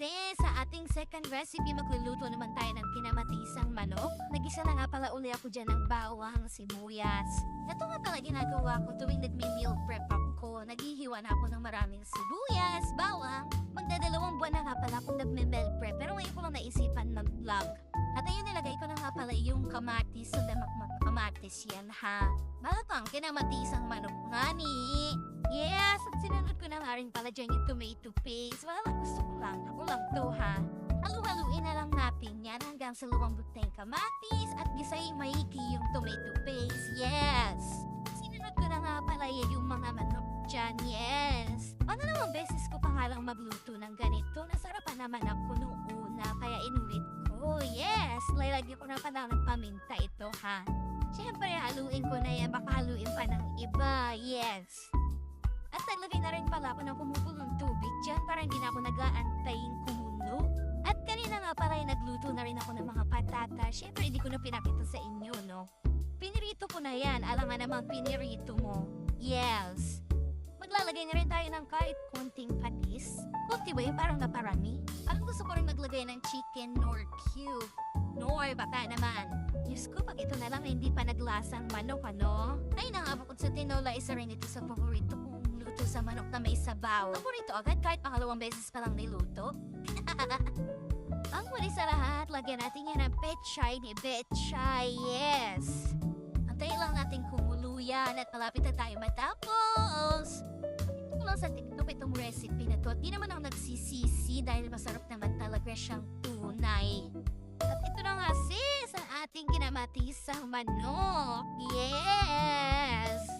sis, sa ating second recipe, magluluto naman tayo ng kinamatisang manok. Nagisa na nga pala uli ako dyan ng bawang, sibuyas. Ito nga pala ginagawa ko tuwing nagme-meal prep ako. Naghihiwa na ako ng maraming sibuyas, bawang. Magdadalawang buwan na nga pala akong nagme-meal prep, pero ngayon ko lang naisipan mag-vlog. At ayun, nilagay ko na nga pala yung kamatis sa kamatis yan, ha? Bakang kinamatisang manok nga ni. Yes, at sinunod ko na nga rin pala dyan yung tomato paste. Well, gusto ko lang. Ako lang to, ha? Halu-haluin na lang natin yan hanggang sa lumambot na yung kamatis at gisay maiki yung tomato paste. Yes! Sinunod ko na nga pala yung mga manok dyan. Yes! Ano namang beses ko pa nga lang magluto ng ganito? Nasarapan naman ako nung una, kaya inulit ko. Yes! Lalagyan ko na pala ng paminta ito, ha? Siyempre, haluin ko na yan. Baka haluin pa ng iba. Yes! At naglagay na rin pala ako ng kumupulong tubig dyan para hindi na ako nag-aantayin kumulo. At kanina nga pala nagluto na rin ako ng mga patata. Siyempre, hindi ko na pinakita sa inyo, no? Pinirito ko na yan. Alam nga namang pinirito mo. Yes! Maglalagay na rin tayo ng kahit konting patis. Kunti ba yun? Parang naparami. Parang gusto ko rin maglagay ng chicken nor cube. Nor baka naman. Diyos ko, pag ito na lang hindi pa naglasang manok, ano? Ay na nga, bukod sa tinola, isa rin ito sa paborito kong luto sa manok na may sabaw. Paborito agad kahit pangalawang beses pa lang niluto. Ang muli sa lahat, lagyan natin yan ng pechay ni Betchay. Yes! Antayin lang natin kumulo yan at malapit na tayo matapos. Ito ko lang sa TikTok itong recipe na to. At di naman ako nagsisisi dahil masarap naman talaga siyang tunay. At ito na nga sis, ang ating kinamatisang manok. Yes!